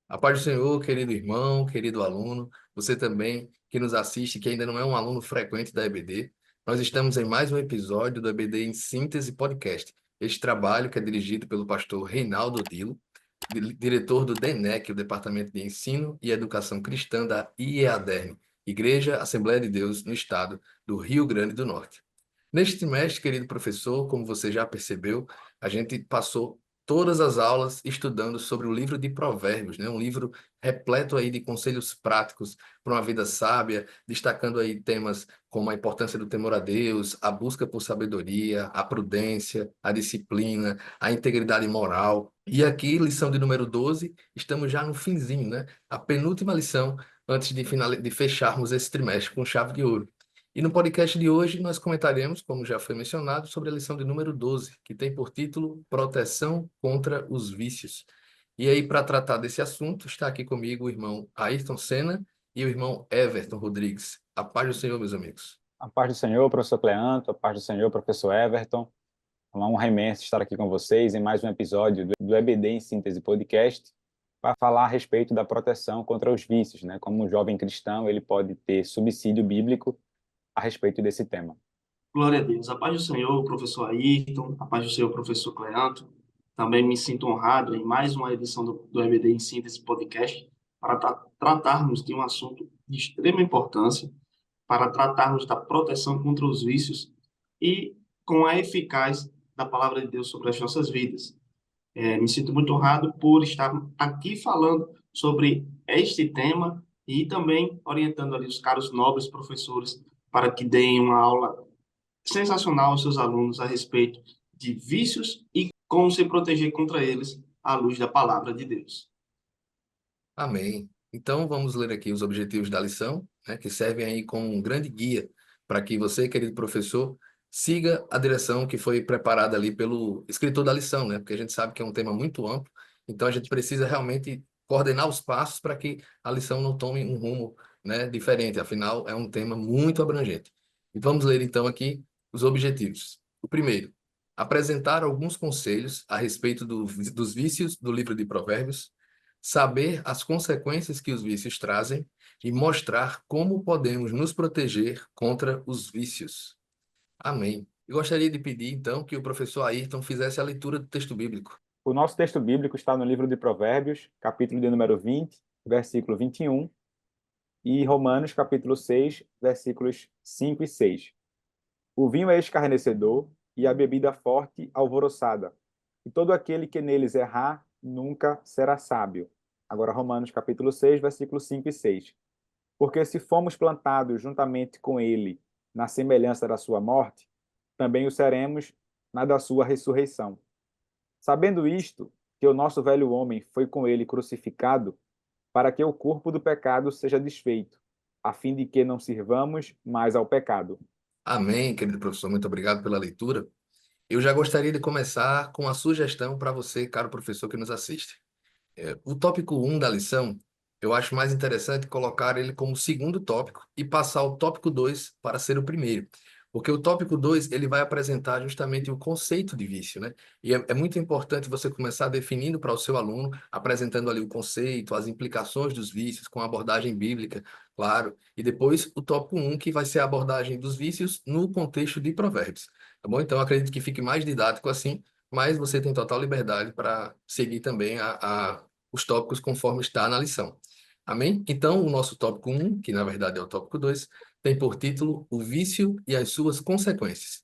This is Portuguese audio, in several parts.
A paz do Senhor, querido irmão, querido aluno, você também que nos assiste, que ainda não é um aluno frequente da EBD, nós estamos em mais um episódio do EBD em Síntese Podcast. Este trabalho que é dirigido pelo pastor Reinaldo Dilo, diretor do DENEC, o Departamento de Ensino e Educação Cristã da IEADERN, Igreja Assembleia de Deus no estado do Rio Grande do Norte. Neste trimestre, querido professor, como você já percebeu, a gente passou todas as aulas estudando sobre o livro de Provérbios, né? Um livro repleto aí de conselhos práticos para uma vida sábia, destacando aí temas como a importância do temor a Deus, a busca por sabedoria, a prudência, a disciplina, a integridade moral. E aqui, lição de número 12, estamos já no finzinho, né? A penúltima lição antes de fecharmos esse trimestre com chave de ouro. E no podcast de hoje nós comentaremos, como já foi mencionado, sobre a lição de número 12, que tem por título Proteção contra os Vícios. E aí, para tratar desse assunto, está aqui comigo o irmão Ayrton Senna e o irmão Everton Rodrigues. A paz do Senhor, meus amigos. A paz do Senhor, professor Cleanto, a paz do Senhor, professor Everton. É uma honra imensa estar aqui com vocês em mais um episódio do EBD em Síntese Podcast para falar a respeito da proteção contra os vícios, né? Como um jovem cristão, ele pode ter subsídio bíblico a respeito desse tema. Glória a Deus. A paz do Senhor, professor Ayrton, a paz do Senhor, professor Cleanto. Também me sinto honrado em mais uma edição do EBD em Síntese Podcast para tratarmos de um assunto de extrema importância, para tratarmos da proteção contra os vícios e com a eficácia da palavra de Deus sobre as nossas vidas. Me sinto muito honrado por estar aqui falando sobre este tema e também orientando ali os caros nobres professores para que deem uma aula sensacional aos seus alunos a respeito de vícios e como se proteger contra eles à luz da palavra de Deus. Amém. Então, vamos ler aqui os objetivos da lição, né, que servem aí como um grande guia para que você, querido professor, siga a direção que foi preparada ali pelo escritor da lição, né? Porque a gente sabe que é um tema muito amplo, então a gente precisa realmente coordenar os passos para que a lição não tome um rumo, né, diferente. Afinal, é um tema muito abrangente. E vamos ler então aqui os objetivos. O primeiro, apresentar alguns conselhos a respeito dos vícios do livro de Provérbios, saber as consequências que os vícios trazem e mostrar como podemos nos proteger contra os vícios. Amém. Eu gostaria de pedir, então, que o professor Ayrton fizesse a leitura do texto bíblico. O nosso texto bíblico está no livro de Provérbios, capítulo de número 20, versículo 21, e Romanos, capítulo 6, versículos 5 e 6. O vinho é escarnecedor e a bebida forte alvoroçada, e todo aquele que neles errar nunca será sábio. Agora, Romanos capítulo 6, versículos 5 e 6. Porque se fomos plantados juntamente com ele na semelhança da sua morte, também o seremos na da sua ressurreição. Sabendo isto, que o nosso velho homem foi com ele crucificado, para que o corpo do pecado seja desfeito, a fim de que não sirvamos mais ao pecado. Amém, querido professor. Muito obrigado pela leitura. Eu já gostaria de começar com uma sugestão para você, caro professor que nos assiste. O tópico um da lição, eu acho mais interessante colocar ele como segundo tópico e passar o tópico 2 para ser o primeiro. Porque o tópico 2 ele vai apresentar justamente o conceito de vício, né? E é muito importante você começar definindo para o seu aluno, apresentando ali o conceito, as implicações dos vícios, com a abordagem bíblica, claro. E depois o tópico um que vai ser a abordagem dos vícios no contexto de provérbios. Tá bom? Então, eu acredito que fique mais didático assim, mas você tem total liberdade para seguir também os tópicos conforme está na lição. Amém? Então, o nosso tópico um, que na verdade é o tópico 2, tem por título O Vício e as Suas Consequências.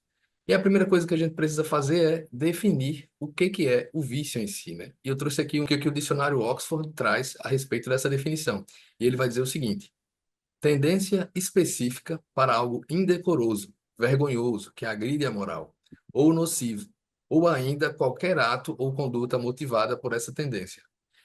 E a primeira coisa que a gente precisa fazer é definir o que é o vício em si, né? E eu trouxe aqui o que o dicionário Oxford traz a respeito dessa definição. E ele vai dizer o seguinte: tendência específica para algo indecoroso, vergonhoso, que agride a moral, ou nocivo, ou ainda qualquer ato ou conduta motivada por essa tendência.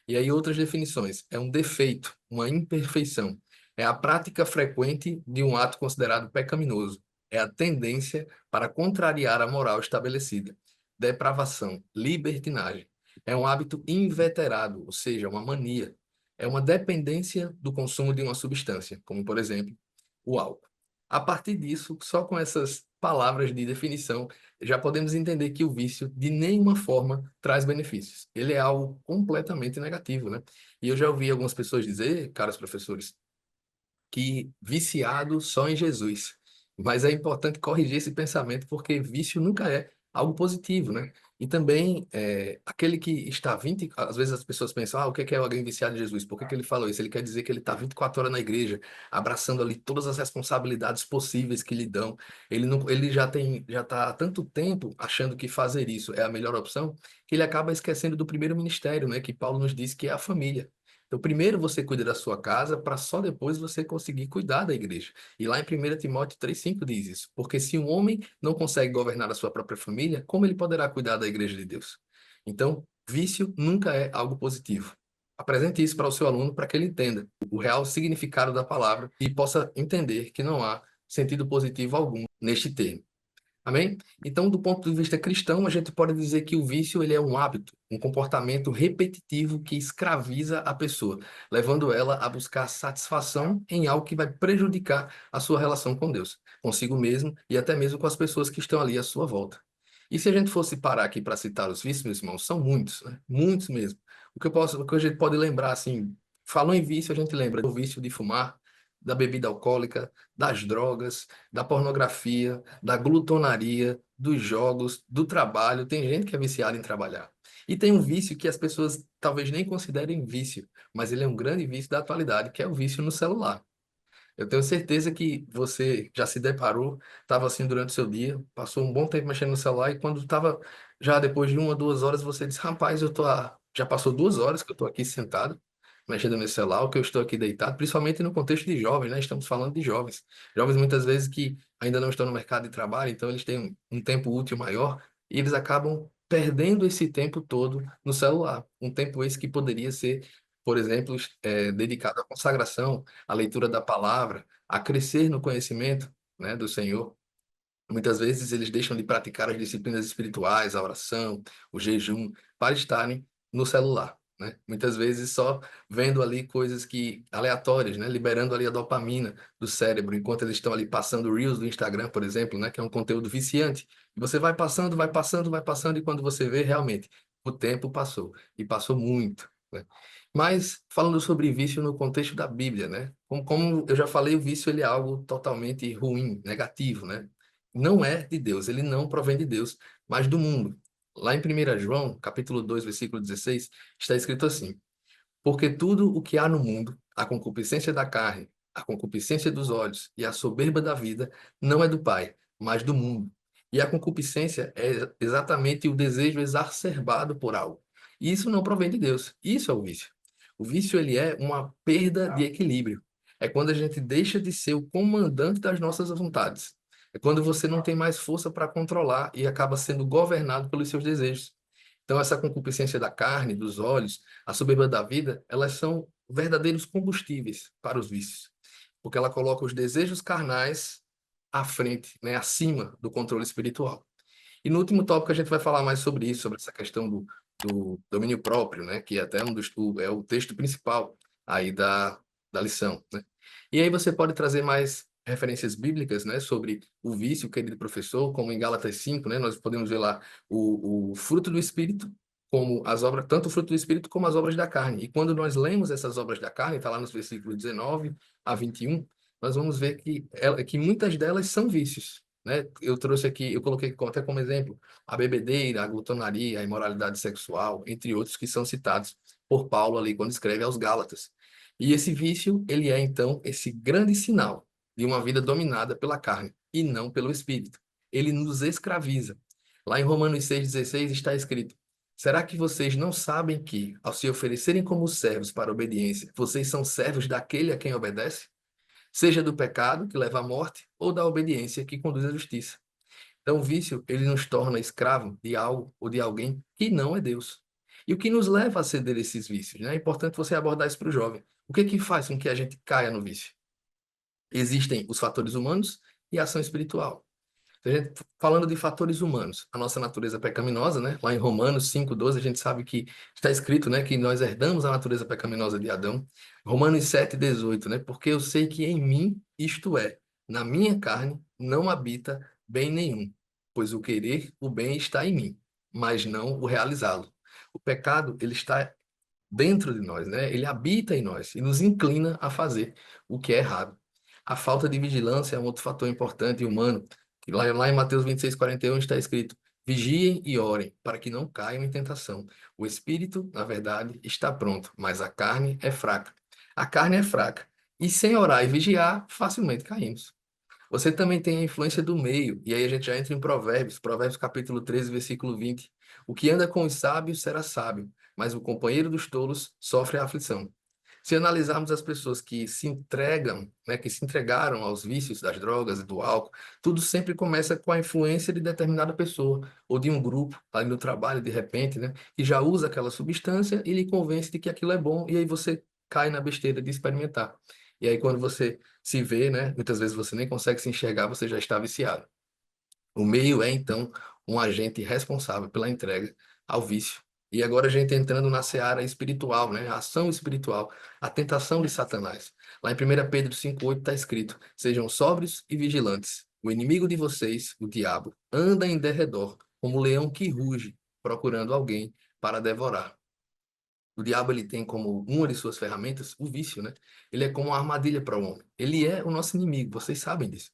E aí outras definições: é um defeito, uma imperfeição, é a prática frequente de um ato considerado pecaminoso, é a tendência para contrariar a moral estabelecida, depravação, libertinagem, é um hábito inveterado, ou seja, uma mania, é uma dependência do consumo de uma substância, como por exemplo o álcool. A partir disso, só com essas palavras de definição, já podemos entender que o vício de nenhuma forma traz benefícios. Ele é algo completamente negativo, né? E eu já ouvi algumas pessoas dizer, caros professores, que viciado só em Jesus. Mas é importante corrigir esse pensamento, porque vício nunca é algo positivo, né? E também, aquele que está 20, às vezes as pessoas pensam, o que é alguém viciado em Jesus? Por que ele falou isso? Ele quer dizer que ele está 24 horas na igreja, abraçando ali todas as responsabilidades possíveis que lhe dão. Ele não, ele já está há tanto tempo achando que fazer isso é a melhor opção, que ele acaba esquecendo do primeiro ministério, né? Que Paulo nos diz que é a família. Então, primeiro você cuida da sua casa, para só depois você conseguir cuidar da igreja. E lá em 1 Timóteo 3,5 diz isso. Porque se um homem não consegue governar a sua própria família, como ele poderá cuidar da igreja de Deus? Então, vício nunca é algo positivo. Apresente isso para o seu aluno para que ele entenda o real significado da palavra e possa entender que não há sentido positivo algum neste termo. Amém? Então, do ponto de vista cristão, a gente pode dizer que o vício ele é um hábito, um comportamento repetitivo que escraviza a pessoa, levando ela a buscar satisfação em algo que vai prejudicar a sua relação com Deus, consigo mesmo e até mesmo com as pessoas que estão ali à sua volta. E se a gente fosse parar aqui para citar os vícios, meus irmãos, são muitos, né? Muitos mesmo. O que a gente pode lembrar, assim, falou em vício, a gente lembra do vício de fumar, da bebida alcoólica, das drogas, da pornografia, da glutonaria, dos jogos, do trabalho. Tem gente que é viciada em trabalhar. E tem um vício que as pessoas talvez nem considerem vício, mas ele é um grande vício da atualidade, que é o vício no celular. Eu tenho certeza que você já se deparou, estava assim durante o seu dia, passou um bom tempo mexendo no celular e quando estava já depois de 1 ou 2 horas, você disse, rapaz, já passou 2 horas que eu estou aqui sentado, mexendo no celular, ou que eu estou aqui deitado, principalmente no contexto de jovens, né? Estamos falando de jovens. Jovens muitas vezes que ainda não estão no mercado de trabalho, então eles têm um tempo útil maior e eles acabam perdendo esse tempo todo no celular. Um tempo esse que poderia ser, por exemplo, dedicado à consagração, à leitura da palavra, a crescer no conhecimento, né, do Senhor. Muitas vezes eles deixam de praticar as disciplinas espirituais, a oração, o jejum, para estarem no celular, né? Muitas vezes só vendo ali coisas que aleatórias, né? Liberando ali a dopamina do cérebro, enquanto eles estão ali passando Reels do Instagram, por exemplo, né? Que é um conteúdo viciante. E você vai passando, vai passando, vai passando, e quando você vê, realmente, o tempo passou, e passou muito, né? Mas, falando sobre vício no contexto da Bíblia, né? Como eu já falei, o vício ele é algo totalmente ruim, negativo, né? Não é de Deus, ele não provém de Deus, mas do mundo. Lá em 1 João, capítulo 2, versículo 16, está escrito assim: porque tudo o que há no mundo, a concupiscência da carne, a concupiscência dos olhos e a soberba da vida, não é do Pai, mas do mundo. E a concupiscência é exatamente o desejo exacerbado por algo. E isso não provém de Deus. Isso é o vício. O vício ele é uma perda de equilíbrio. É quando a gente deixa de ser o comandante das nossas vontades. É quando você não tem mais força para controlar e acaba sendo governado pelos seus desejos. Então, essa concupiscência da carne, dos olhos, a soberba da vida, elas são verdadeiros combustíveis para os vícios, porque ela coloca os desejos carnais à frente, né, acima do controle espiritual. E no último tópico a gente vai falar mais sobre isso, sobre essa questão do domínio próprio, né, que é até é o texto principal aí da lição, né? E aí você pode trazer mais referências bíblicas, né, sobre o vício, querido professor, como em Gálatas 5, né, nós podemos ver lá o fruto do Espírito, como as obras, tanto o fruto do Espírito como as obras da carne. E quando nós lemos essas obras da carne, está lá nos versículos 19 a 21, nós vamos ver que muitas delas são vícios, né? Eu trouxe aqui, eu coloquei até como exemplo a bebedeira, a glutonaria, a imoralidade sexual, entre outros que são citados por Paulo ali quando escreve aos Gálatas. E esse vício, ele é então esse grande sinal de uma vida dominada pela carne e não pelo espírito. Ele nos escraviza. Lá em Romanos 6,16 está escrito: será que vocês não sabem que, ao se oferecerem como servos para a obediência, vocês são servos daquele a quem obedece? Seja do pecado, que leva à morte, ou da obediência, que conduz à justiça. Então, o vício, ele nos torna escravo de algo ou de alguém que não é Deus. E o que nos leva a ceder esses vícios, né? É importante você abordar isso para o jovem. O que que faz com que a gente caia no vício? Existem os fatores humanos e a ação espiritual. Então, falando de fatores humanos, a nossa natureza pecaminosa, né? Lá em Romanos 5,12, a gente sabe que está escrito, né, que nós herdamos a natureza pecaminosa de Adão. Romanos 7,18, né? Porque eu sei que em mim, isto é, Na minha carne não habita bem nenhum, pois o querer o bem está em mim, mas não o realizá-lo. O pecado, ele está dentro de nós, né? Ele habita em nós e nos inclina a fazer o que é errado. A falta de vigilância é um outro fator importante e humano, que lá em Mateus 26:41 está escrito: vigiem e orem, para que não caiam em tentação. O espírito, na verdade, está pronto, mas a carne é fraca. A carne é fraca. E sem orar e vigiar, facilmente caímos. Você também tem a influência do meio, e aí a gente já entra em Provérbios, Provérbios capítulo 13, versículo 20. O que anda com os sábios será sábio, mas o companheiro dos tolos sofre a aflição. Se analisarmos as pessoas que se entregam, né, que se entregaram aos vícios das drogas e do álcool, tudo sempre começa com a influência de determinada pessoa, ou de um grupo, ali no trabalho, de repente, né, que já usa aquela substância e lhe convence de que aquilo é bom, e aí você cai na besteira de experimentar. E aí, quando você se vê, né, muitas vezes você nem consegue se enxergar, você já está viciado. O meio é, então, um agente responsável pela entrega ao vício. E agora a gente entrando na seara espiritual, né? A ação espiritual, a tentação de Satanás. Lá em 1 Pedro 5:8 está escrito: sejam sóbrios e vigilantes. O inimigo de vocês, o diabo, anda em derredor, como um leão que ruge, procurando alguém para devorar. O diabo, ele tem como uma de suas ferramentas o vício, né? Ele é como uma armadilha para o homem. Ele é o nosso inimigo, vocês sabem disso.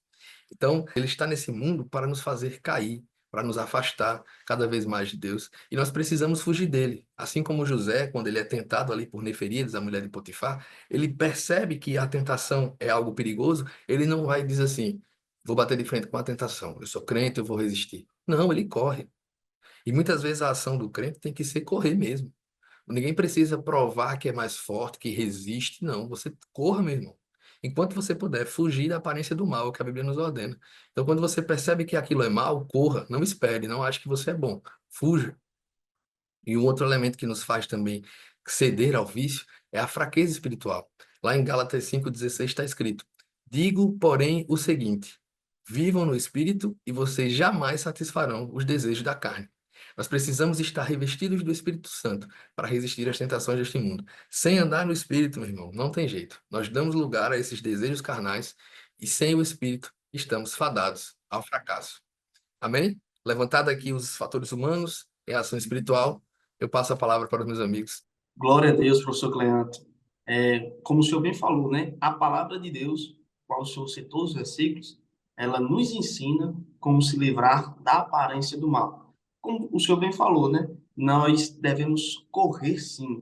Então, ele está nesse mundo para nos fazer cair, para nos afastar cada vez mais de Deus. E nós precisamos fugir dele. Assim como José, quando ele é tentado ali por Neferíades, a mulher de Potifar, ele percebe que a tentação é algo perigoso, ele não vai dizer assim: vou bater de frente com a tentação, eu sou crente, eu vou resistir. Não, ele corre. E muitas vezes a ação do crente tem que ser correr mesmo. Ninguém precisa provar que é mais forte, que resiste, não. Você corra, meu irmão. Enquanto você puder fugir da aparência do mal, que a Bíblia nos ordena. Então, quando você percebe que aquilo é mal, corra, não espere, não ache que você é bom. Fuja. E um outro elemento que nos faz também ceder ao vício é a fraqueza espiritual. Lá em Gálatas 5:16 está escrito: digo, porém, o seguinte: vivam no espírito e vocês jamais satisfarão os desejos da carne. Nós precisamos estar revestidos do Espírito Santo para resistir às tentações deste mundo. Sem andar no Espírito, meu irmão, não tem jeito. Nós damos lugar a esses desejos carnais e sem o Espírito estamos fadados ao fracasso. Amém? Levantado aqui os fatores humanos e a ação espiritual, eu passo a palavra para os meus amigos. Glória a Deus, professor Cleanto. Como o senhor bem falou, né? A palavra de Deus, qual o senhor citou os versículos, ela nos ensina como se livrar da aparência do mal. Como o senhor bem falou, né? Nós devemos correr sim.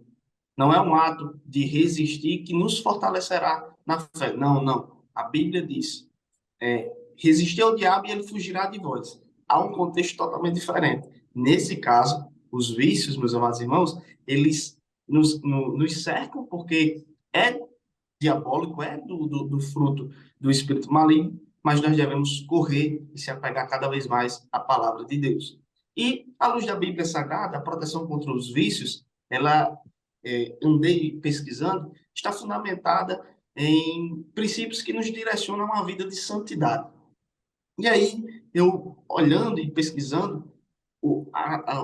Não é um ato de resistir que nos fortalecerá na fé. Não, não. A Bíblia diz: resistir ao diabo e ele fugirá de vós. Há um contexto totalmente diferente. Nesse caso, os vícios, meus amados irmãos, eles nos cercam porque é diabólico, é do fruto do espírito maligno, mas nós devemos correr e se apegar cada vez mais à palavra de Deus. E, à luz da Bíblia Sagrada, a proteção contra os vícios, ela, andei pesquisando, está fundamentada em princípios que nos direcionam a uma vida de santidade. E aí, eu olhando e pesquisando, o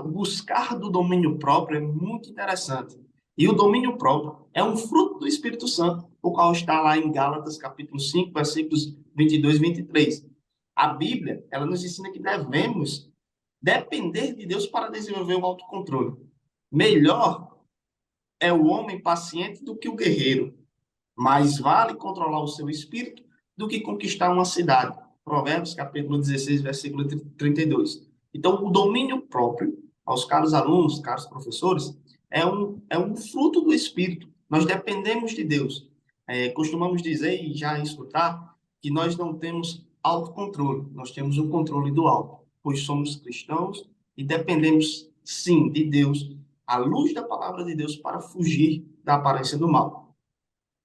buscar do domínio próprio é muito interessante. E o domínio próprio é um fruto do Espírito Santo, o qual está lá em Gálatas, capítulo 5, versículos 22 e 23. A Bíblia, ela nos ensina que devemos depender de Deus para desenvolver o autocontrole. Melhor é o homem paciente do que o guerreiro. Mais vale controlar o seu espírito do que conquistar uma cidade. Provérbios, capítulo 16, versículo 32. Então, o domínio próprio, aos caros alunos, caros professores, é um fruto do espírito. Nós dependemos de Deus. Costumamos dizer e já escutar que nós não temos autocontrole, nós temos o controle do alto, pois somos cristãos e dependemos, sim, de Deus, à luz da palavra de Deus, para fugir da aparência do mal.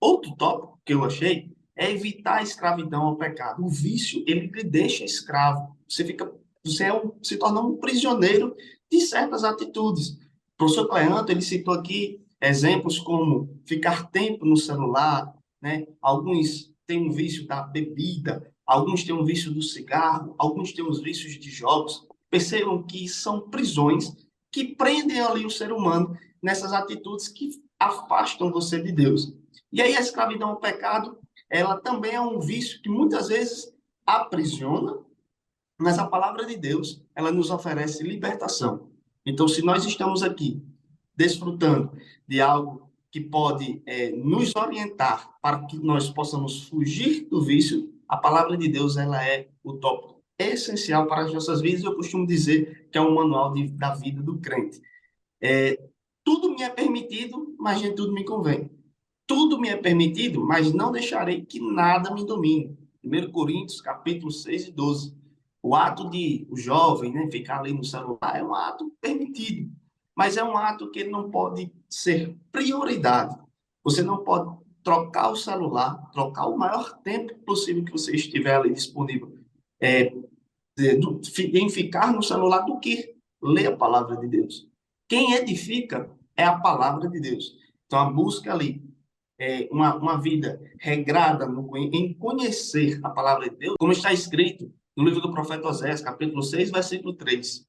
Outro tópico que eu achei é evitar a escravidão ao pecado. O vício, ele lhe deixa escravo. Se torna um prisioneiro de certas atitudes. O professor Cleanto, ele citou aqui exemplos como ficar tempo no celular, né? Alguns têm um vício da bebida, alguns têm um vício do cigarro, alguns têm os vícios de jogos. Percebam que são prisões que prendem ali o ser humano nessas atitudes que afastam você de Deus. E aí a escravidão ao pecado, ela também é um vício que muitas vezes aprisiona, mas a palavra de Deus, ela nos oferece libertação. Então, se nós estamos aqui desfrutando de algo que pode nos orientar para que nós possamos fugir do vício, a palavra de Deus, ela é o tópico essencial para as nossas vidas. Eu costumo dizer que é um manual da vida do crente. Tudo me é permitido, mas nem tudo me convém. Tudo me é permitido, mas não deixarei que nada me domine. 1 Coríntios, capítulo 6 e 12. O ato de o jovem, né, ficar ali no celular é um ato permitido, mas é um ato que não pode ser prioridade. Você não pode trocar o celular, trocar o maior tempo possível que você estiver ali disponível em ficar no celular do que ler a palavra de Deus. Quem edifica é a palavra de Deus. Então, a busca ali uma vida regrada em conhecer a palavra de Deus, como está escrito no livro do profeta Oséias, capítulo 6, versículo 3.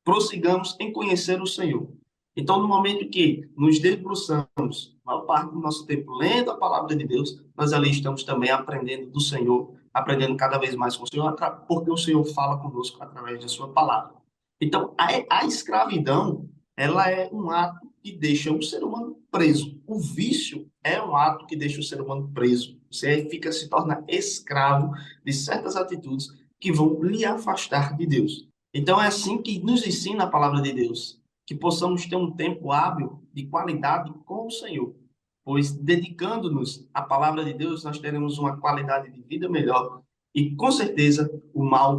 Prossigamos em conhecer o Senhor. Então, no momento que nos debruçamos, a maior parte do nosso tempo lendo a palavra de Deus, nós ali estamos também aprendendo do Senhor, aprendendo cada vez mais com o Senhor, porque o Senhor fala conosco através da sua palavra. Então, a escravidão, ela é um ato que deixa o ser humano preso. O vício é um ato que deixa o ser humano preso. Você se torna escravo de certas atitudes que vão lhe afastar de Deus. Então, é assim que nos ensina a palavra de Deus, que possamos ter um tempo hábil de qualidade com o Senhor, pois dedicando-nos à palavra de Deus, nós teremos uma qualidade de vida melhor e, com certeza, o mal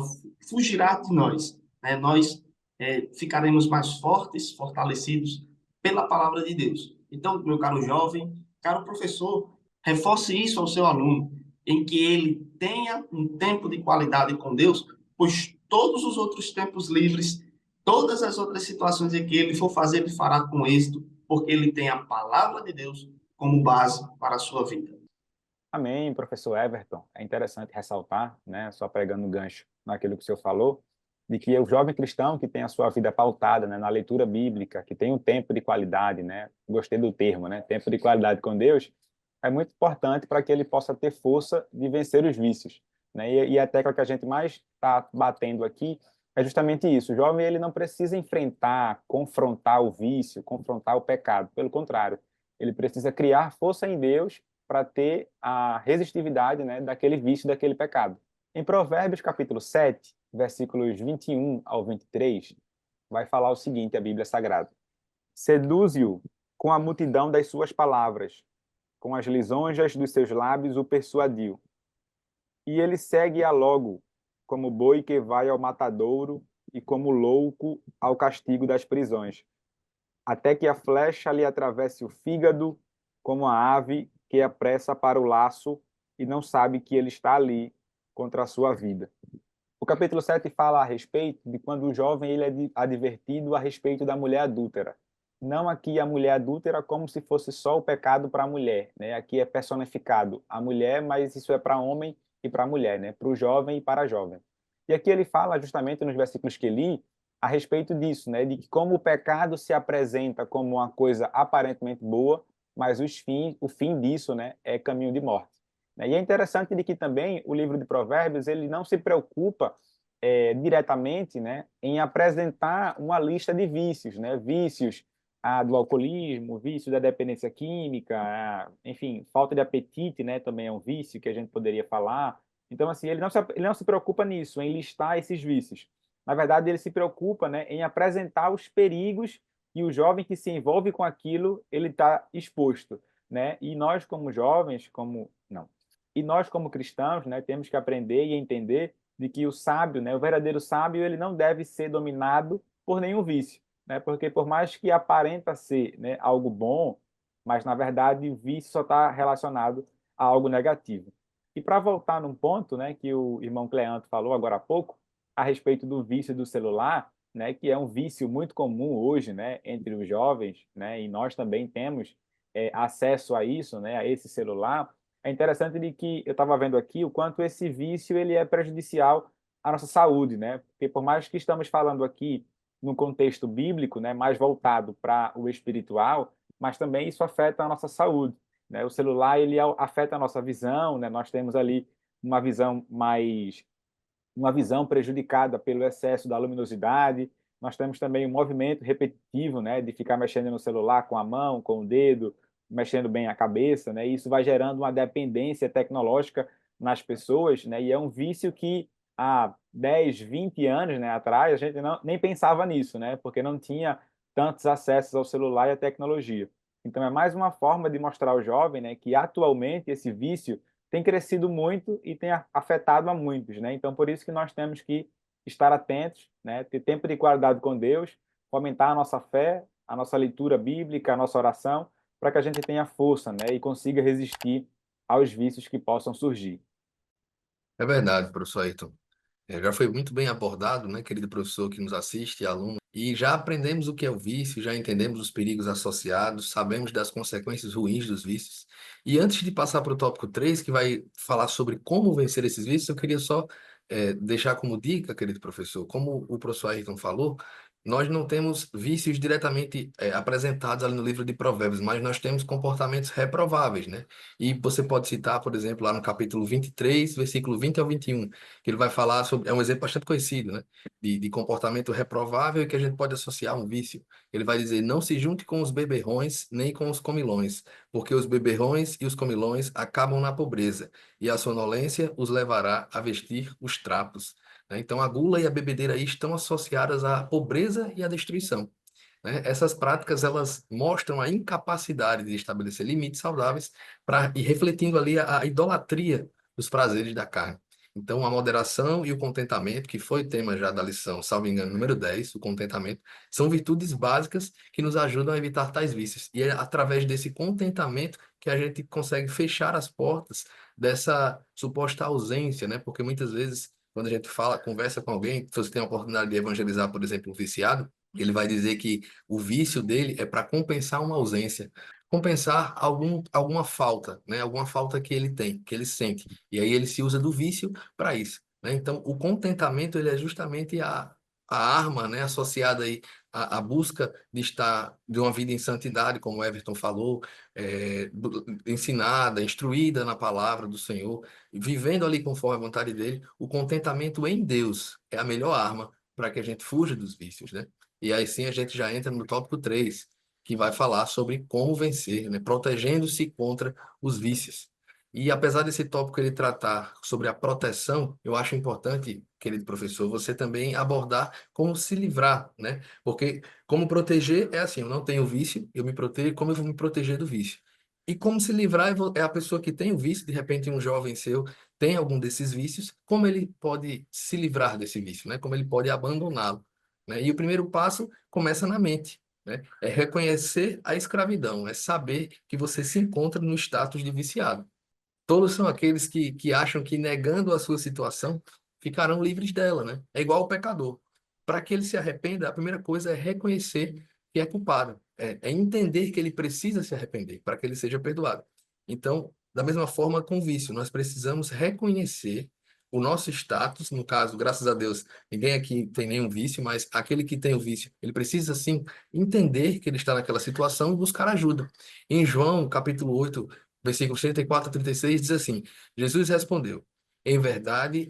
fugirá de nós, né? Nós ficaremos mais fortes, fortalecidos pela palavra de Deus. Então, meu caro jovem, caro professor, reforce isso ao seu aluno, em que ele tenha um tempo de qualidade com Deus, pois todos os outros tempos livres, todas as outras situações em que ele for fazer, ele fará com êxito, porque ele tem a palavra de Deus como base para a sua vida. Amém, professor Everton. É interessante ressaltar, né, só pegando o gancho naquilo que o senhor falou, de que o jovem cristão que tem a sua vida pautada, né, na leitura bíblica, que tem um tempo de qualidade, né, gostei do termo, né, tempo de qualidade com Deus, é muito importante para que ele possa ter força de vencer os vícios, né? E a tecla que a gente mais está batendo aqui é justamente isso. O jovem ele não precisa enfrentar, confrontar o vício, confrontar o pecado. Pelo contrário, ele precisa criar força em Deus para ter a resistividade, né, daquele vício, daquele pecado. Em Provérbios, capítulo 7, versículos 21 ao 23, vai falar o seguinte, a Bíblia Sagrada. Seduze-o com a multidão das suas palavras, com as lisonjas dos seus lábios o persuadiu. E ele segue-a logo, como boi que vai ao matadouro e como louco ao castigo das prisões, até que a flecha lhe atravesse o fígado, como a ave que apressa para o laço e não sabe que ele está ali contra a sua vida. O capítulo 7 fala a respeito de quando o jovem ele é advertido a respeito da mulher adúltera. Não aqui a mulher adúltera como se fosse só o pecado para a mulher, né? Aqui é personificado a mulher, mas isso é para homem e para mulher, né? Para o jovem e para a jovem. E aqui ele fala justamente nos versículos que li a respeito disso, né? De que como o pecado se apresenta como uma coisa aparentemente boa, mas o fim disso, né, é caminho de morte. E é interessante de que também o livro de Provérbios ele não se preocupa diretamente, né, em apresentar uma lista de vícios, né, vícios do alcoolismo, vício da dependência química, enfim, falta de apetite, né, também é um vício que a gente poderia falar. Então, assim, ele não se preocupa nisso, em listar esses vícios. Na verdade, ele se preocupa, né, em apresentar os perigos e o jovem que se envolve com aquilo, ele está exposto, né? E nós como jovens, e nós como cristãos, né, temos que aprender e entender de que o sábio, né, o verdadeiro sábio, ele não deve ser dominado por nenhum vício, né? Porque por mais que aparenta ser, né, algo bom, mas na verdade o vício só está relacionado a algo negativo. E para voltar num ponto, né, que o irmão Cleanto falou agora há pouco, a respeito do vício do celular, né, que é um vício muito comum hoje, né, entre os jovens, né, e nós também temos acesso a isso, né, a esse celular. É interessante de que eu estava vendo aqui o quanto esse vício ele é prejudicial à nossa saúde, né? Porque por mais que estamos falando aqui num contexto bíblico, né, mais voltado para o espiritual, mas também isso afeta a nossa saúde. né? O celular ele afeta a nossa visão, né? Nós temos ali uma visão uma visão prejudicada pelo excesso da luminosidade. Nós temos também um movimento repetitivo, né, de ficar mexendo no celular com a mão, com o dedo, mexendo bem a cabeça, né? E isso vai gerando uma dependência tecnológica nas pessoas, né? E é um vício que há 10, 20 anos, né, atrás, a gente nem pensava nisso, né? Porque não tinha tantos acessos ao celular e à tecnologia. Então é mais uma forma de mostrar ao jovem, né, que atualmente esse vício tem crescido muito e tem afetado a muitos, né? Então, por isso que nós temos que estar atentos, né? Ter tempo de qualidade com Deus, fomentar a nossa fé, a nossa leitura bíblica, a nossa oração, para que a gente tenha força, né? E consiga resistir aos vícios que possam surgir. É verdade, professor Ayrton. Já foi muito bem abordado, né, querido professor que nos assiste, aluno, e já aprendemos o que é o vício, já entendemos os perigos associados, sabemos das consequências ruins dos vícios. E antes de passar para o tópico 3, que vai falar sobre como vencer esses vícios, eu queria só deixar como dica, querido professor, como o professor Ayrton falou, nós não temos vícios diretamente apresentados ali no livro de Provérbios, mas nós temos comportamentos reprováveis, né? E você pode citar, por exemplo, lá no capítulo 23, versículo 20 ao 21, que ele vai falar sobre, é um exemplo bastante conhecido, né? De comportamento reprovável e que a gente pode associar a um vício. Ele vai dizer: não se junte com os beberrões, nem com os comilões, porque os beberrões e os comilões acabam na pobreza, e a sonolência os levará a vestir os trapos. Né? Então, a gula e a bebedeira aí estão associadas à pobreza e à destruição. Né? Essas práticas elas mostram a incapacidade de estabelecer limites saudáveis e refletindo ali a idolatria dos prazeres da carne. Então, a moderação e o contentamento, que foi tema já da lição, salvo engano, número 10, o contentamento, são virtudes básicas que nos ajudam a evitar tais vícios. E é através desse contentamento que a gente consegue fechar as portas dessa suposta ausência, né? Porque muitas vezes, quando a gente fala, conversa com alguém, se você tem a oportunidade de evangelizar, por exemplo, um viciado, ele vai dizer que o vício dele é para compensar uma ausência, compensar alguma falta, né? Alguma falta que ele tem, que ele sente. E aí ele se usa do vício para isso, né? Então, o contentamento ele é justamente a arma, né? Associada aí à busca de estar de uma vida em santidade, como o Everton falou, ensinada, instruída na palavra do Senhor, vivendo ali conforme a vontade dele. O contentamento em Deus é a melhor arma para que a gente fuja dos vícios, né? E aí sim a gente já entra no tópico 3, que vai falar sobre como vencer, né? Protegendo-se contra os vícios. E apesar desse tópico ele tratar sobre a proteção, eu acho importante, querido professor, você também abordar como se livrar, né? Porque como proteger é assim, eu não tenho vício, eu me protejo, como eu vou me proteger do vício? E como se livrar é a pessoa que tem o vício, de repente um jovem seu tem algum desses vícios, como ele pode se livrar desse vício, né? Como ele pode abandoná-lo, né? E o primeiro passo começa na mente, né? É reconhecer a escravidão, é saber que você se encontra no status de viciado. Todos são aqueles que acham que negando a sua situação ficarão livres dela, né? É igual o pecador. Para que ele se arrependa, a primeira coisa é reconhecer que é culpado, é entender que ele precisa se arrepender para que ele seja perdoado. Então, da mesma forma com o vício, nós precisamos reconhecer o nosso status, no caso, graças a Deus, ninguém aqui tem nenhum vício, mas aquele que tem o vício, ele precisa sim entender que ele está naquela situação e buscar ajuda. Em João, capítulo 8, versículos 34 a 36, diz assim: Jesus respondeu: em verdade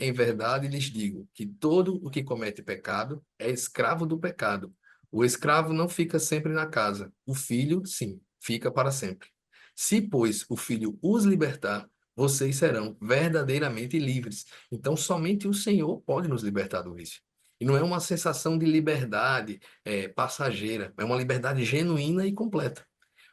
lhes digo que todo o que comete pecado é escravo do pecado. O escravo não fica sempre na casa, o filho, sim, fica para sempre. Se, pois, o filho os libertar, vocês serão verdadeiramente livres. Então, somente o Senhor pode nos libertar do vício. E não é uma sensação de liberdade passageira, é uma liberdade genuína e completa.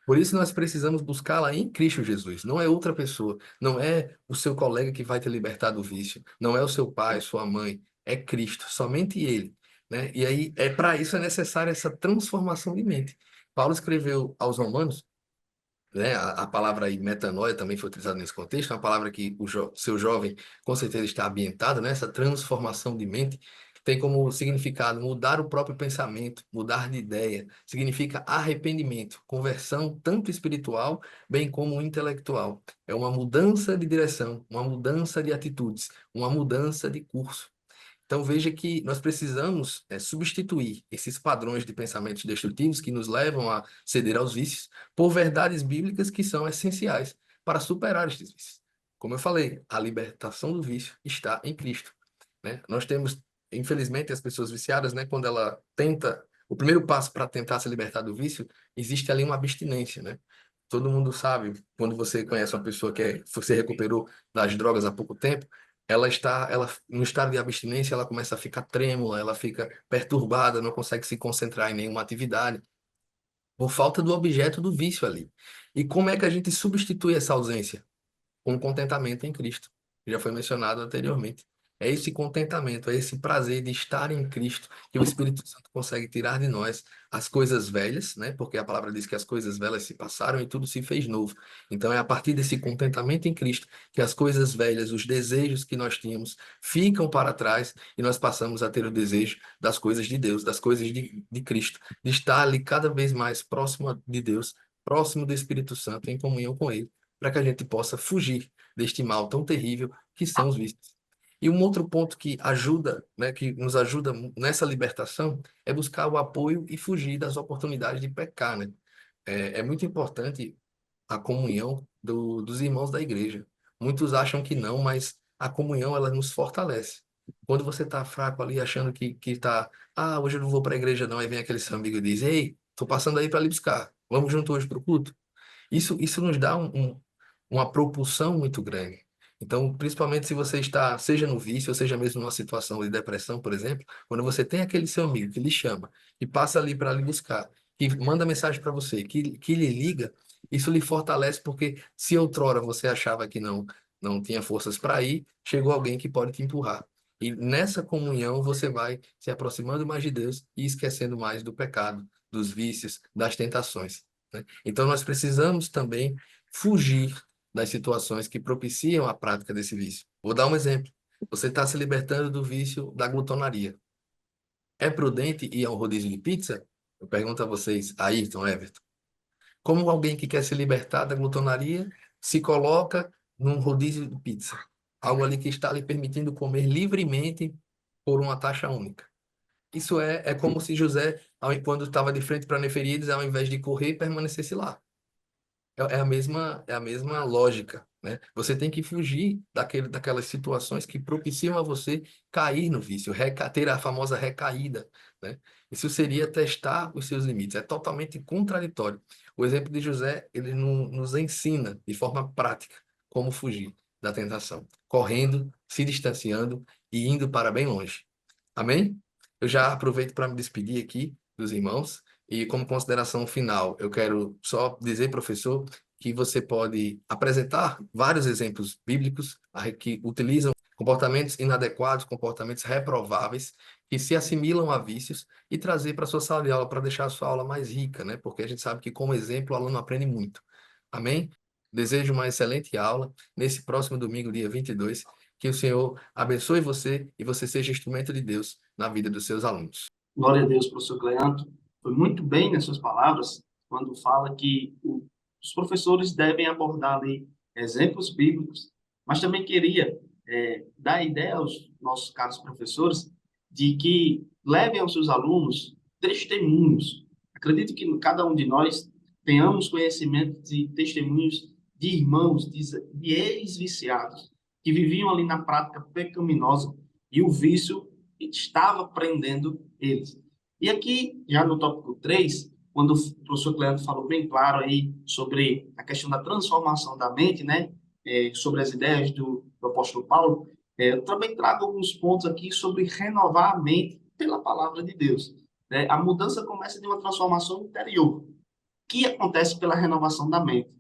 Por isso nós precisamos buscá-la em Cristo Jesus. Não é outra pessoa, não é o seu colega que vai te libertar do vício, não é o seu pai, sua mãe, é Cristo, somente Ele, né? E aí para isso é necessária essa transformação de mente. Paulo escreveu aos Romanos, né? A palavra aí, metanoia, também foi utilizada nesse contexto, é uma palavra que seu jovem com certeza está ambientado, né? Essa transformação de mente, que tem como significado mudar o próprio pensamento, mudar de ideia, significa arrependimento, conversão tanto espiritual, bem como intelectual. É uma mudança de direção, uma mudança de atitudes, uma mudança de curso. Então veja que nós precisamos substituir esses padrões de pensamentos destrutivos que nos levam a ceder aos vícios por verdades bíblicas que são essenciais para superar estes vícios. Como eu falei, a libertação do vício está em Cristo, né? Nós temos, infelizmente, as pessoas viciadas, né, quando ela tenta, o primeiro passo para tentar se libertar do vício, existe ali uma abstinência, né? Todo mundo sabe, quando você conhece uma pessoa você recuperou das drogas há pouco tempo, ela no estado de abstinência, ela começa a ficar trêmula, ela fica perturbada, não consegue se concentrar em nenhuma atividade, por falta do objeto do vício ali. E como é que a gente substitui essa ausência? Com contentamento em Cristo, que já foi mencionado anteriormente. É esse contentamento, é esse prazer de estar em Cristo que o Espírito Santo consegue tirar de nós as coisas velhas, né? Porque a palavra diz que as coisas velhas se passaram e tudo se fez novo. Então é a partir desse contentamento em Cristo que as coisas velhas, os desejos que nós tínhamos, ficam para trás e nós passamos a ter o desejo das coisas de Deus, das coisas de Cristo, de estar ali cada vez mais próximo de Deus, próximo do Espírito Santo, em comunhão com Ele, para que a gente possa fugir deste mal tão terrível que são os vícios. E um outro ponto que ajuda, né, que nos ajuda nessa libertação, é buscar o apoio e fugir das oportunidades de pecar, né? É muito importante a comunhão dos irmãos da igreja. Muitos acham que não, mas a comunhão ela nos fortalece. Quando você está fraco ali, achando que tá, hoje eu não vou para a igreja não, aí vem aquele seu amigo e diz, ei, tô passando aí para lhe buscar, vamos junto hoje para o culto. Isso nos dá uma propulsão muito grande. Então, principalmente se você está, seja no vício, ou seja mesmo numa situação de depressão, por exemplo, quando você tem aquele seu amigo que lhe chama, que passa ali para lhe buscar, que manda mensagem para você, que lhe liga, isso lhe fortalece, porque se outrora você achava que não tinha forças para ir, chegou alguém que pode te empurrar. E nessa comunhão você vai se aproximando mais de Deus e esquecendo mais do pecado, dos vícios, das tentações, né? Então, nós precisamos também fugir das situações que propiciam a prática desse vício. Vou dar um exemplo. Você está se libertando do vício da glutonaria. É prudente ir a um rodízio de pizza? Eu pergunto a vocês, Ayrton, Everton. Como alguém que quer se libertar da glutonaria se coloca num rodízio de pizza? Algo ali que está lhe permitindo comer livremente por uma taxa única. Isso é como se José, quando estava de frente para Neferíades, ao invés de correr, permanecesse lá. É a mesma lógica, né? Você tem que fugir daquelas situações que propiciam a você cair no vício, ter a famosa recaída, né? Isso seria testar os seus limites. É totalmente contraditório. O exemplo de José, ele nos ensina de forma prática como fugir da tentação, correndo, se distanciando e indo para bem longe. Amém? Eu já aproveito para me despedir aqui dos irmãos. E como consideração final, eu quero só dizer, professor, que você pode apresentar vários exemplos bíblicos que utilizam comportamentos inadequados, comportamentos reprováveis, que se assimilam a vícios e trazer para a sua sala de aula para deixar a sua aula mais rica, né? Porque a gente sabe que, como exemplo, o aluno aprende muito. Amém? Desejo uma excelente aula nesse próximo domingo, dia 22. Que o Senhor abençoe você e você seja instrumento de Deus na vida dos seus alunos. Glória a Deus, professor Cleanto. Foi muito bem nas suas palavras, quando fala que os professores devem abordar ali exemplos bíblicos, mas também queria dar a ideia aos nossos caros professores de que levem aos seus alunos testemunhos. Acredito que cada um de nós tenhamos conhecimento de testemunhos de irmãos, de ex-viciados, que viviam ali na prática pecaminosa e o vício estava prendendo eles. E aqui, já no tópico 3, quando o professor Cleandro falou bem claro aí sobre a questão da transformação da mente, né, sobre as ideias do apóstolo Paulo, eu também trago alguns pontos aqui sobre renovar a mente pela palavra de Deus, né? A mudança começa de uma transformação interior, que acontece pela renovação da mente.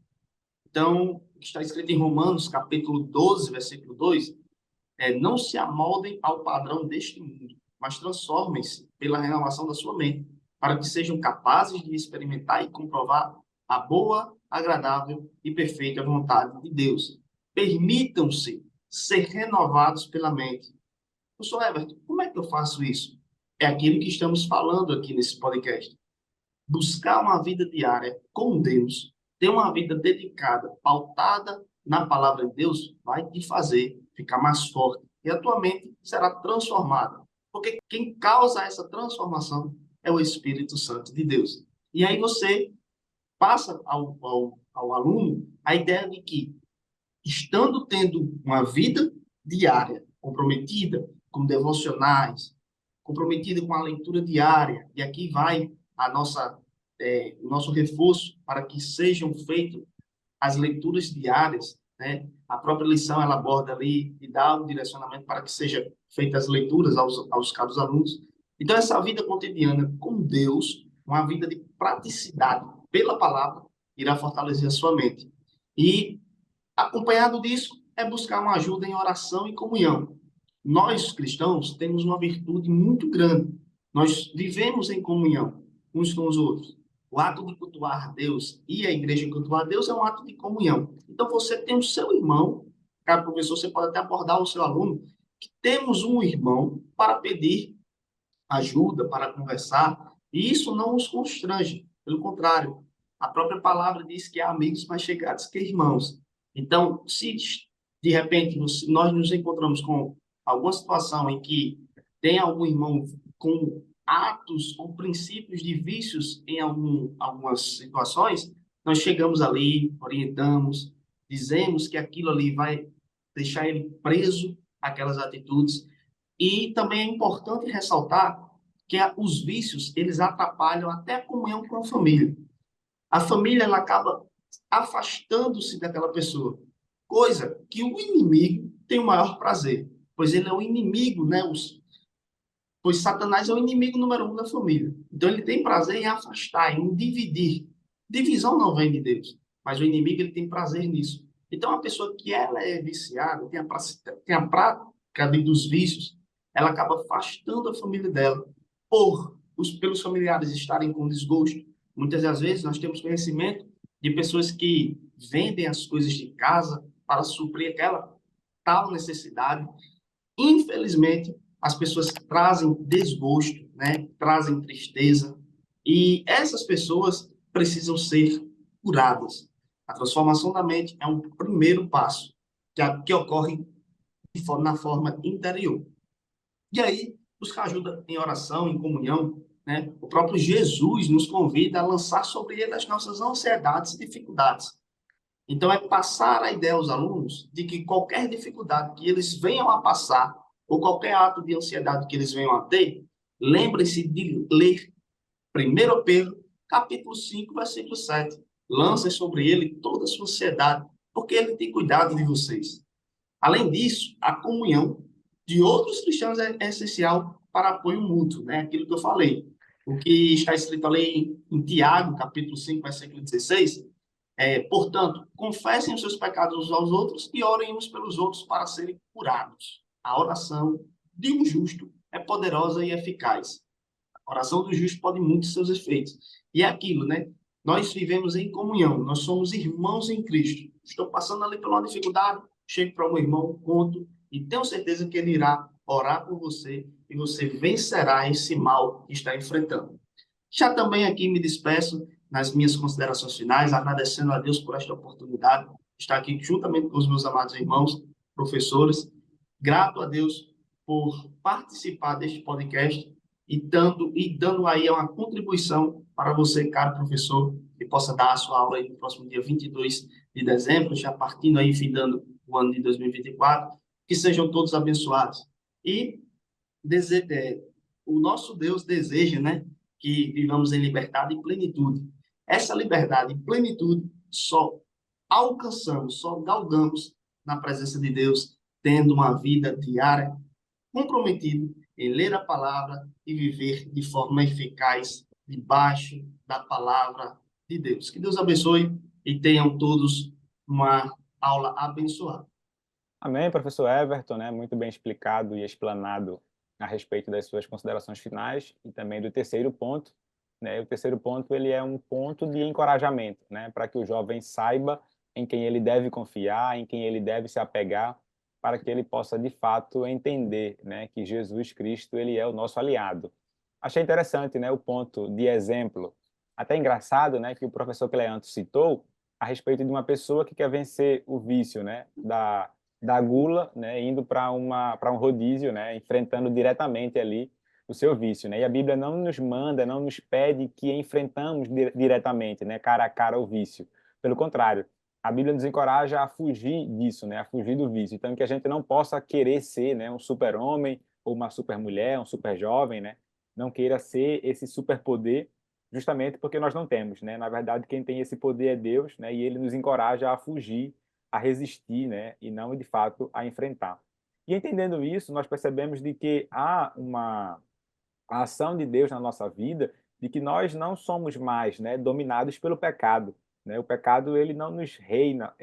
Então, está escrito em Romanos, capítulo 12, versículo 2, não se amoldem ao padrão deste mundo, mas transformem-se pela renovação da sua mente, para que sejam capazes de experimentar e comprovar a boa, agradável e perfeita vontade de Deus. Permitam-se ser renovados pela mente. Professor Everton, como é que eu faço isso? É aquilo que estamos falando aqui nesse podcast. Buscar uma vida diária com Deus, ter uma vida dedicada, pautada na palavra de Deus, vai te fazer ficar mais forte, e a tua mente será transformada. Porque quem causa essa transformação é o Espírito Santo de Deus. E aí você passa ao aluno a ideia de que, estando tendo uma vida diária comprometida com devocionais, comprometida com a leitura diária, e aqui vai o nosso reforço para que sejam feitas as leituras diárias, né? A própria lição ela aborda ali e dá um direcionamento para que sejam feitas as leituras aos caros alunos. Então, essa vida cotidiana com Deus, uma vida de praticidade pela palavra, irá fortalecer a sua mente. E, acompanhado disso, é buscar uma ajuda em oração e comunhão. Nós, cristãos, temos uma virtude muito grande. Nós vivemos em comunhão uns com os outros. O ato de cultuar Deus e a igreja cultuar Deus é um ato de comunhão. Então, você tem o seu irmão, cara professor, você pode até abordar o seu aluno, que temos um irmão para pedir ajuda, para conversar, e isso não os constrange. Pelo contrário, a própria palavra diz que há amigos mais chegados que irmãos. Então, se de repente nós nos encontramos com alguma situação em que tem algum irmão com atos, com princípios de vícios em algumas situações, nós chegamos ali, orientamos, dizemos que aquilo ali vai deixar ele preso àquelas atitudes. E também é importante ressaltar que os vícios, eles atrapalham até a comunhão com a família. A família, ela acaba afastando-se daquela pessoa, coisa que o inimigo tem o maior prazer, pois ele é o inimigo, né? Pois Satanás é o inimigo número 1 da família. Então, ele tem prazer em afastar, em dividir. Divisão não vem de Deus, mas o inimigo ele tem prazer nisso. Então, a pessoa que ela é viciada, tem a prática dos vícios, ela acaba afastando a família dela pelos familiares estarem com desgosto. Muitas das vezes, nós temos conhecimento de pessoas que vendem as coisas de casa para suprir aquela tal necessidade. Infelizmente, as pessoas trazem desgosto, né? Trazem tristeza, e essas pessoas precisam ser curadas. A transformação da mente é um primeiro passo que ocorre na forma interior. E aí, buscar ajuda em oração, em comunhão, né? O próprio Jesus nos convida a lançar sobre ele as nossas ansiedades e dificuldades. Então, é passar a ideia aos alunos de que qualquer dificuldade que eles venham a passar, ou qualquer ato de ansiedade que eles venham a ter, lembrem-se de ler 1 Pedro, capítulo 5, versículo 7. Lancem sobre ele toda a sua ansiedade, porque ele tem cuidado de vocês. Além disso, a comunhão de outros cristãos é essencial para apoio mútuo, né? Aquilo que eu falei. O que está escrito ali em Tiago, capítulo 5, versículo 16, portanto, confessem os seus pecados uns aos outros e orem uns pelos outros para serem curados. A oração de um justo é poderosa e eficaz. A oração do justo pode muitos seus efeitos. E é aquilo, né? Nós vivemos em comunhão, nós somos irmãos em Cristo. Estou passando ali por uma dificuldade, chego para o meu irmão, conto, e tenho certeza que ele irá orar por você e você vencerá esse mal que está enfrentando. Já também aqui me despeço nas minhas considerações finais, agradecendo a Deus por esta oportunidade de estar aqui juntamente com os meus amados irmãos, professores. Grato a Deus por participar deste podcast e dando aí uma contribuição para você, caro professor, que possa dar a sua aula aí no próximo dia 22 de dezembro, já partindo aí, findando o ano de 2024. Que sejam todos abençoados. E o nosso Deus deseja, né, que vivamos em liberdade e plenitude. Essa liberdade e plenitude só alcançamos, só galgamos na presença de Deus, tendo uma vida diária comprometida em ler a palavra e viver de forma eficaz debaixo da palavra de Deus. Que Deus abençoe e tenham todos uma aula abençoada. Amém, professor Everton, né? Muito bem explicado e explanado a respeito das suas considerações finais e também do terceiro ponto, né? O terceiro ponto, ele é um ponto de encorajamento, né? Para que o jovem saiba em quem ele deve confiar, em quem ele deve se apegar, para que ele possa, de fato, entender, né? Que Jesus Cristo, ele é o nosso aliado. Achei interessante, né? O ponto de exemplo, até engraçado, né? Que o professor Cleanto citou a respeito de uma pessoa que quer vencer o vício, né? da gula, né, indo para um rodízio, né, enfrentando diretamente ali o seu vício, né? E a Bíblia não nos manda, não nos pede que enfrentamos diretamente, né, cara a cara o vício. Pelo contrário, a Bíblia nos encoraja a fugir disso, né, a fugir do vício. Então, que a gente não possa querer ser, né, um super-homem ou uma super-mulher, um super-jovem, né? Não queira ser esse superpoder, justamente porque nós não temos, né? Na verdade, quem tem esse poder é Deus, né? E ele nos encoraja a fugir, a resistir, né? E não, de fato, a enfrentar. E entendendo isso, nós percebemos de que há a ação de Deus na nossa vida, de que nós não somos mais, né, dominados pelo pecado, né? O pecado ele não nos reina,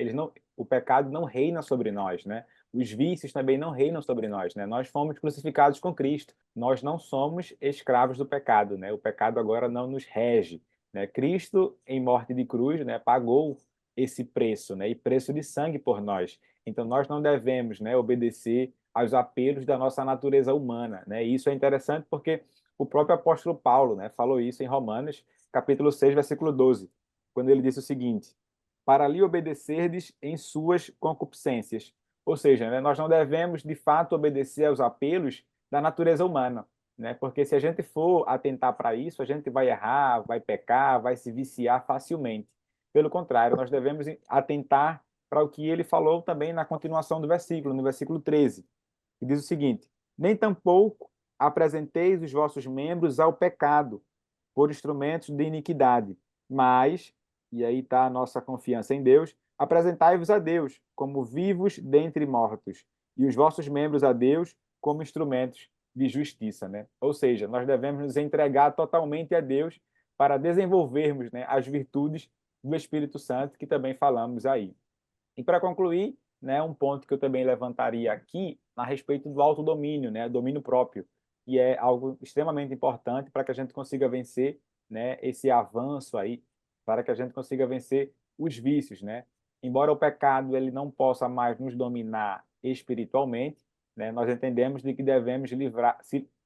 o pecado não reina sobre nós, né? Os vícios também não reinam sobre nós, né? Nós fomos crucificados com Cristo. Nós não somos escravos do pecado, né? O pecado agora não nos rege, né? Cristo em morte de cruz, né, pagou esse preço, né? E preço de sangue por nós. Então nós não devemos, né, obedecer aos apelos da nossa natureza humana, né? E isso é interessante porque o próprio apóstolo Paulo, né, falou isso em Romanos, capítulo 6, versículo 12, quando ele disse o seguinte: para lhe obedecerdes em suas concupiscências. Ou seja, né, nós não devemos, de fato, obedecer aos apelos da natureza humana, né? Porque se a gente for atentar para isso, a gente vai errar, vai pecar, vai se viciar facilmente. Pelo contrário, nós devemos atentar para o que ele falou também na continuação do versículo, no versículo 13, que diz o seguinte: nem tampouco apresenteis os vossos membros ao pecado por instrumentos de iniquidade, mas, e aí está a nossa confiança em Deus, apresentai-vos a Deus como vivos dentre mortos, e os vossos membros a Deus como instrumentos de justiça, né? Ou seja, nós devemos nos entregar totalmente a Deus para desenvolvermos, né, as virtudes do Espírito Santo que também falamos aí. E para concluir, né, um ponto que eu também levantaria aqui a respeito do autodomínio, né, domínio próprio, que é algo extremamente importante para que a gente consiga vencer, né, esse avanço aí, para que a gente consiga vencer os vícios, né? Embora o pecado ele não possa mais nos dominar espiritualmente, né, nós entendemos de que devemos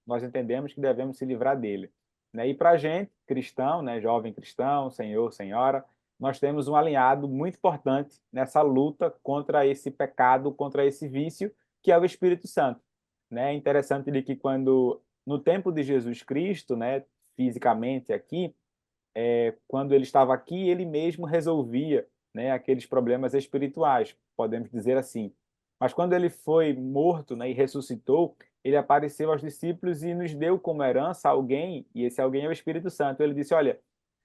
nós entendemos que devemos se livrar dele, né? E para a gente, cristão, né, jovem cristão, senhor, senhora, nós temos um alinhado muito importante nessa luta contra esse pecado, contra esse vício, que é o Espírito Santo. Né? É interessante de que quando, no tempo de Jesus Cristo, né, fisicamente aqui, quando ele estava aqui, ele mesmo resolvia, né, aqueles problemas espirituais, podemos dizer assim. Mas quando ele foi morto, né, e ressuscitou, ele apareceu aos discípulos e nos deu como herança alguém, e esse alguém é o Espírito Santo. Ele disse: olha,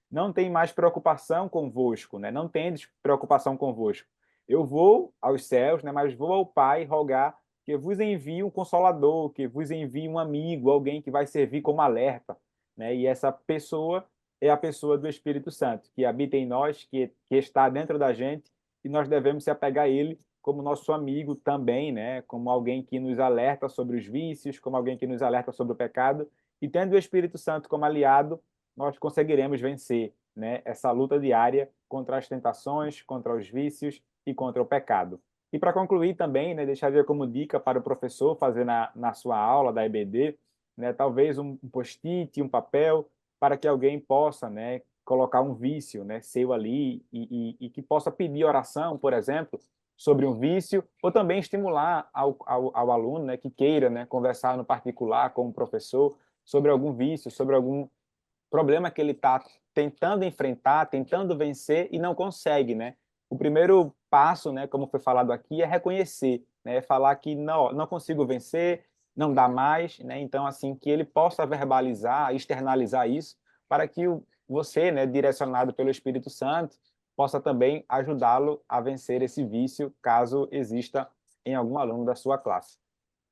não tem mais preocupação convosco, né? Não tendes preocupação convosco. Eu vou aos céus, né? Mas vou ao Pai rogar que vos envie um consolador, que vos envie um amigo, alguém que vai servir como alerta, né? E essa pessoa é a pessoa do Espírito Santo, que habita em nós, que está dentro da gente, e nós devemos se apegar a ele como nosso amigo também, né? Como alguém que nos alerta sobre os vícios, como alguém que nos alerta sobre o pecado, e tendo o Espírito Santo como aliado, nós conseguiremos vencer, né, essa luta diária contra as tentações, contra os vícios e contra o pecado. E para concluir também, né, deixaria como dica para o professor fazer na sua aula da EBD, né, talvez um post-it, um papel, para que alguém possa, né, colocar um vício, né, seu ali e que possa pedir oração, por exemplo, sobre um vício, ou também estimular ao aluno, né, que queira, né, conversar no particular com o professor sobre algum vício, sobre algum problema que ele está tentando enfrentar, tentando vencer e não consegue, né? O primeiro passo, né, como foi falado aqui, é reconhecer, né? É falar que não consigo vencer, não dá mais, né? Então, assim, que ele possa verbalizar, externalizar isso, para que você, né, direcionado pelo Espírito Santo, possa também ajudá-lo a vencer esse vício, caso exista em algum aluno da sua classe.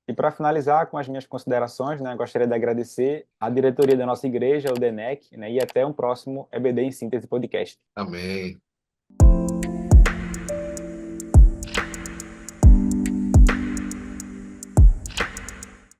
E para finalizar com as minhas considerações, né, gostaria de agradecer à diretoria da nossa igreja, o DENEC, né, e até um próximo EBD em Síntese Podcast. Amém.